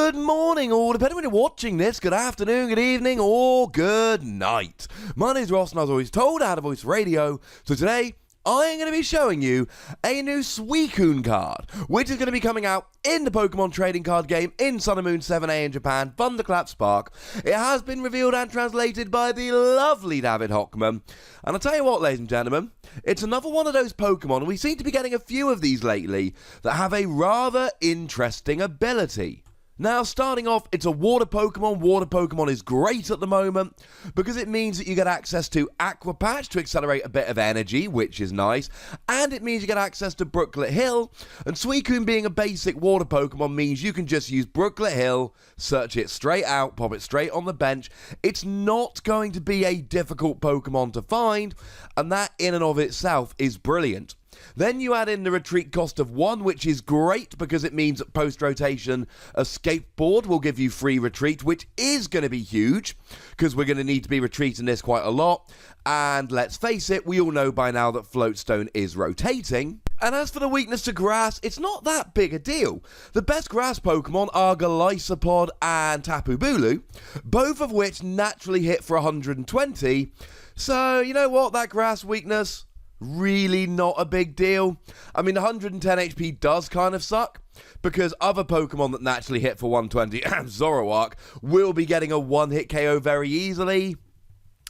Good morning, or depending when you're watching this, good afternoon, good evening, or good night. My name's Ross, and I was always told how to voice radio, so today I'm going to be showing you a new Suicune card, which is going to be coming out in the Pokemon trading card game in Sun and Moon 7A in Japan, Thunderclap Spark. It has been revealed and translated by the lovely David Hochmann. And I'll tell you what, ladies and gentlemen, it's another one of those Pokemon, and we seem to be getting a few of these lately, that have a rather interesting ability. Now, starting off, it's a water Pokemon. Water Pokemon is great at the moment because it means that you get access to Aqua Patch to accelerate a bit of energy, which is nice, and it means you get access to Brooklet Hill, and Suicune being a basic water Pokemon means you can just use Brooklet Hill, search it straight out, pop it straight on the bench. It's not going to be a difficult Pokemon to find, and that in and of itself is brilliant. Then you add in the retreat cost of 1, which is great because it means that post-rotation, a skateboard will give you free retreat, which is going to be huge because we're going to need to be retreating this quite a lot. And let's face it, we all know by now that Floatstone is rotating. And as for the weakness to grass, it's not that big a deal. The best grass Pokemon are Golisopod and Tapu Bulu, both of which naturally hit for 120. So, you know what, that grass weakness, really not a big deal. I mean, 110 HP does kind of suck, because other Pokemon that naturally hit for 120, Zoroark, will be getting a one-hit KO very easily.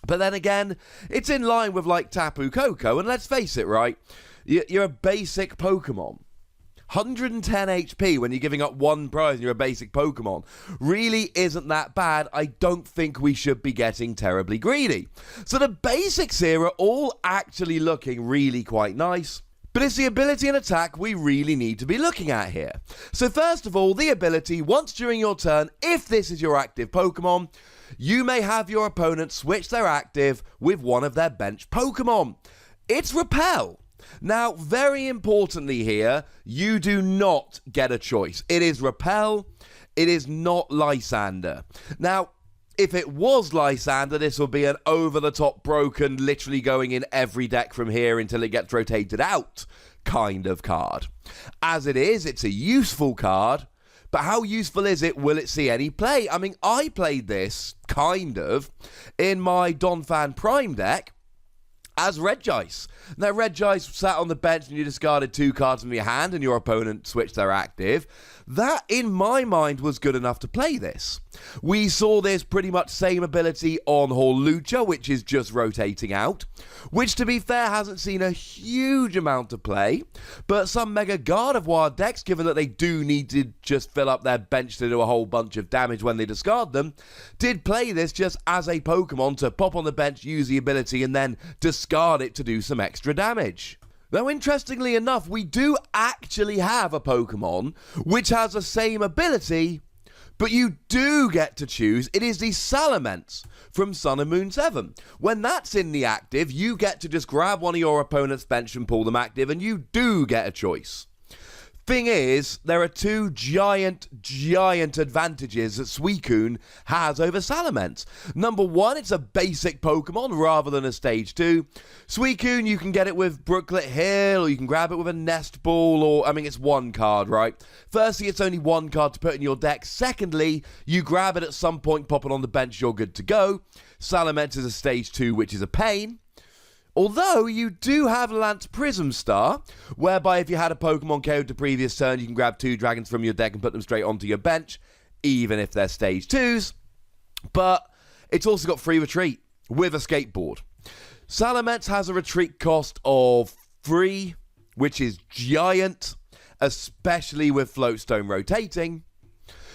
But then again, it's in line with like Tapu Koko, and let's face it, right? You're a basic Pokemon. 110 HP when you're giving up one prize and you're a basic Pokemon really isn't that bad. I don't think we should be getting terribly greedy. So the basics here are all actually looking really quite nice. But it's the ability and attack we really need to be looking at here. So first of all, the ability, once during your turn, if this is your active Pokemon, you may have your opponent switch their active with one of their bench Pokemon. It's Repel. Now, very importantly here, you do not get a choice. It is Repel, it is not Lysander. Now, if it was Lysander, this will be an over-the-top broken, literally going in every deck from here until it gets rotated out kind of card. As it is, it's a useful card, but how useful is it? Will it see any play? I mean, I played this, kind of, in my Donphan Prime deck, as Regice. Now, Regice sat on the bench and you discarded 2 cards from your hand and your opponent switched their active. That, in my mind, was good enough to play this. We saw this pretty much same ability on Hawlucha, which is just rotating out, which, to be fair, hasn't seen a huge amount of play, but some Mega Gardevoir decks, given that they do need to just fill up their bench to do a whole bunch of damage when they discard them, did play this just as a Pokemon to pop on the bench, use the ability, and then discard it to do some extra damage. Now, interestingly enough, we do actually have a Pokemon which has the same ability, but you do get to choose. It is the Salamence from Sun and Moon 7. When that's in the active, you get to just grab one of your opponent's bench and pull them active, and you do get a choice. Thing is, there are 2 giant advantages that Suicune has over Salamence. Number 1, it's a basic Pokemon rather than a stage 2. Suicune, you can get it with Brooklet Hill, or you can grab it with a Nest Ball, or, I mean, it's 1 card, right? Firstly, it's only 1 card to put in your deck. Secondly, you grab it at some point, pop it on the bench, you're good to go. Salamence is a stage 2, which is a pain. Although, you do have Lance Prism Star, whereby if you had a Pokemon KO'd the previous turn, you can grab 2 dragons from your deck and put them straight onto your bench, even if they're stage 2s. But it's also got free retreat with a skateboard. Salamence has a retreat cost of 3, which is giant, especially with Floatstone rotating.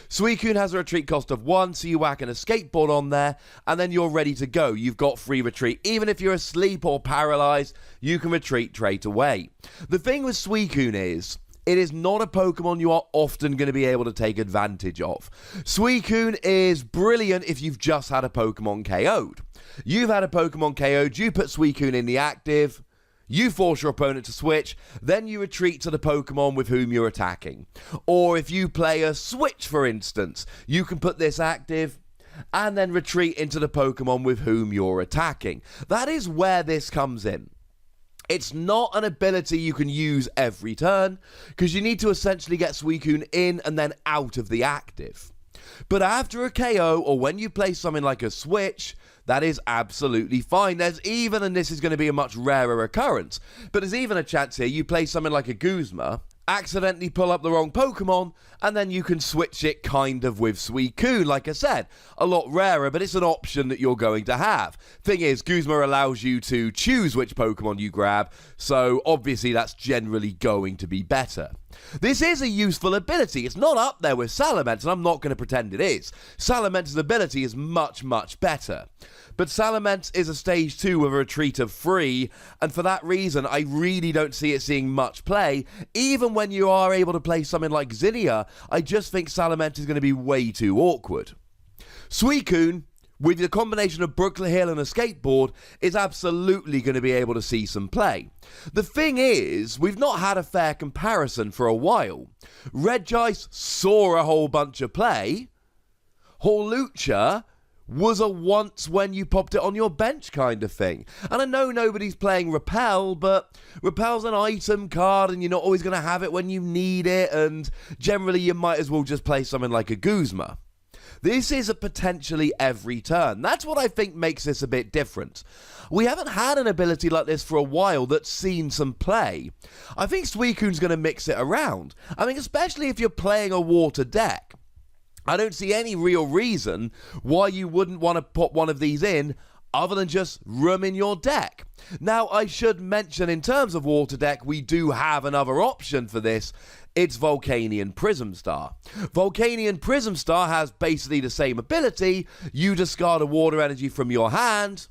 Suicune has a retreat cost of 1, so you whack a skateboard on there, and then you're ready to go. You've got free retreat. Even if you're asleep or paralyzed, you can retreat straight away. The thing with Suicune is, it is not a Pokemon you are often going to be able to take advantage of. Suicune is brilliant if you've just had a Pokemon KO'd. You've had a Pokemon KO'd, you put Suicune in the active, you force your opponent to switch, then you retreat to the Pokemon with whom you're attacking. Or if you play a switch, for instance, you can put this active and then retreat into the Pokemon with whom you're attacking. That is where this comes in. It's not an ability you can use every turn, because you need to essentially get Suicune in and then out of the active. But after a KO or when you play something like a switch, that is absolutely fine. There's even, and this is going to be a much rarer occurrence, but there's even a chance here you play something like a Guzma, accidentally pull up the wrong Pokemon, and then you can switch it kind of with Suicune. Like I said, a lot rarer, but it's an option that you're going to have. Thing is, Guzma allows you to choose which Pokemon you grab, so obviously that's generally going to be better. This is a useful ability. It's not up there with Salamence, and I'm not going to pretend it is. Salamence's ability is much, much better. But Salamence is a stage 2 with a retreat of 3, and for that reason, I really don't see it seeing much play. Even when you are able to play something like Zinnia, I just think Salamence is going to be way too awkward. Suicune, with the combination of Brooklyn Hill and a skateboard, is absolutely going to be able to see some play. The thing is, we've not had a fair comparison for a while. Regice saw a whole bunch of play. Hawlucha was a once when you popped it on your bench kind of thing. And I know nobody's playing Repel, but Repel's an item card and you're not always going to have it when you need it, and generally you might as well just play something like a Guzma. This is a potentially every turn. That's what I think makes this a bit different. We haven't had an ability like this for a while that's seen some play. I think Suicune's going to mix it around. I mean, especially if you're playing a water deck. I don't see any real reason why you wouldn't want to put one of these in other than just room in your deck. Now, I should mention in terms of water deck, we do have another option for this. It's Volcanion Prism Star. Volcanion Prism Star has basically the same ability. You discard a water energy from your hand,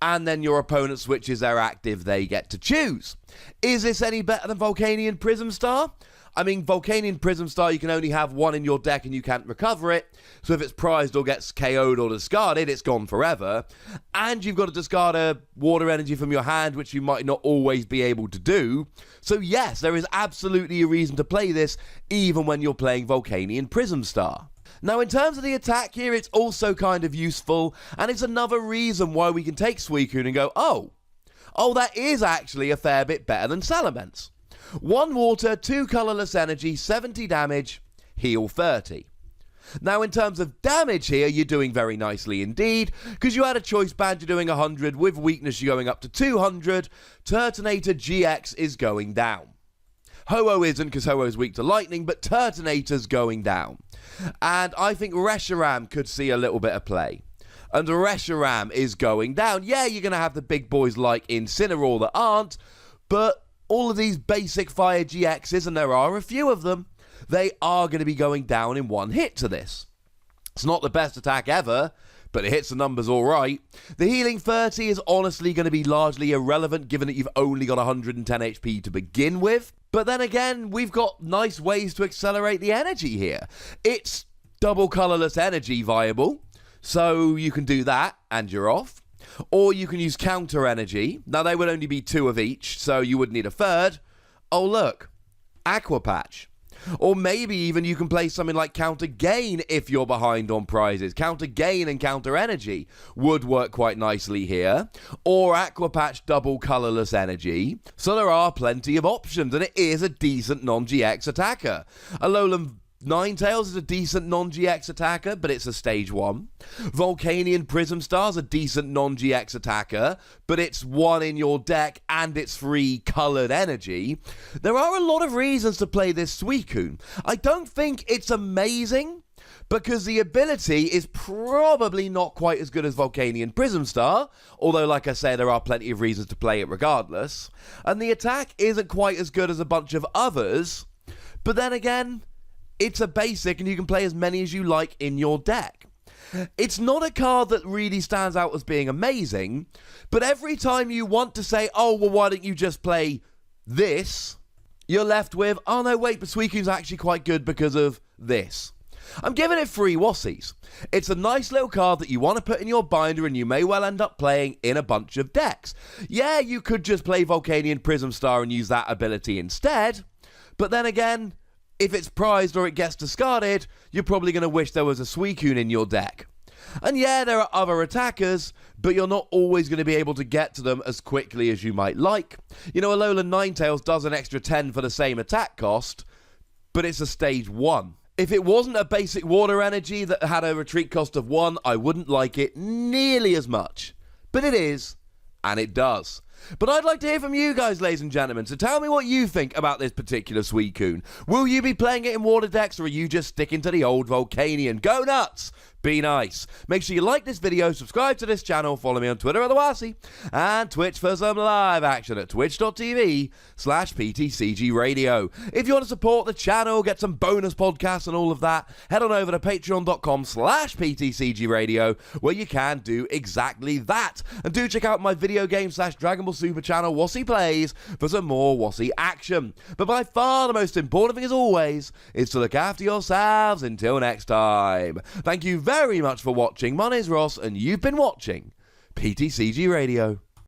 and then your opponent switches their active, they get to choose. Is this any better than Volcanion Prism Star? I mean, Volcanion Prism Star, you can only have one in your deck and you can't recover it. So if it's prized or gets KO'd or discarded, it's gone forever. And you've got to discard a water energy from your hand, which you might not always be able to do. So yes, there is absolutely a reason to play this, even when you're playing Volcanion Prism Star. Now, in terms of the attack here, it's also kind of useful, and it's another reason why we can take Suicune and go, oh, that is actually a fair bit better than Salamence. 1 water, 2 colourless energy, 70 damage, heal 30. Now, in terms of damage here, you're doing very nicely indeed, because you had a choice band, you're doing 100, with weakness you're going up to 200, Turtonator GX is going down. Ho-Oh isn't, because Ho-Oh's weak to lightning, but Turtonator's going down. And I think Reshiram could see a little bit of play. And Reshiram is going down. Yeah, you're going to have the big boys like Incineroar that aren't, but all of these basic fire GXs, and there are a few of them, they are going to be going down in one hit to this. It's not the best attack ever, but it hits the numbers all right. The healing 30 is honestly going to be largely irrelevant, given that you've only got 110 HP to begin with. But then again, we've got nice ways to accelerate the energy here. It's double colourless energy viable, so you can do that, and you're off. Or you can use counter energy. Now, they would only be 2 of each, so you wouldn't need a third. Oh, look. Aqua Patch. Or maybe even you can play something like Counter Gain if you're behind on prizes. Counter Gain and Counter Energy would work quite nicely here. Or Aqua Patch double colourless energy. So there are plenty of options, and it is a decent non-GX attacker. Alolan Ninetales is a decent non-GX attacker, but it's a stage 1. Volcanion Prism Star's a decent non-GX attacker, but it's 1 in your deck and it's 3 coloured energy. There are a lot of reasons to play this Suicune. I don't think it's amazing, because the ability is probably not quite as good as Volcanion Prism Star, although, like I say, there are plenty of reasons to play it regardless. And the attack isn't quite as good as a bunch of others, but then again, it's a basic and you can play as many as you like in your deck. It's not a card that really stands out as being amazing, but every time you want to say, oh, well, why don't you just play this, you're left with, oh, no, wait, but Suicune's actually quite good because of this. I'm giving it 3 Wassies. It's a nice little card that you want to put in your binder and you may well end up playing in a bunch of decks. Yeah, you could just play Volcanion Prism Star and use that ability instead, but then again, if it's prized or it gets discarded, you're probably going to wish there was a Suicune in your deck. And yeah, there are other attackers, but you're not always going to be able to get to them as quickly as you might like. You know, Alolan Ninetales does an extra 10 for the same attack cost, but it's a stage 1. If it wasn't a basic water energy that had a retreat cost of 1, I wouldn't like it nearly as much. But it is, and it does. But I'd like to hear from you guys, ladies and gentlemen, so tell me what you think about this particular Suicune. Will you be playing it in water decks, or are you just sticking to the old Volcanion? Go nuts! Be nice. Make sure you like this video, subscribe to this channel, follow me on Twitter at the Wasi, and Twitch for some live action at twitch.tv/PTCGRadio. If you want to support the channel, get some bonus podcasts and all of that, head on over to patreon.com/PTCGRadio, where you can do exactly that. And do check out my video game/Dragon Ball Super channel, Wasi Plays, for some more Wasi action. But by far the most important thing, as always, is to look after yourselves until next time. Thank you very much for watching. My name's Ross, and you've been watching PTCG Radio.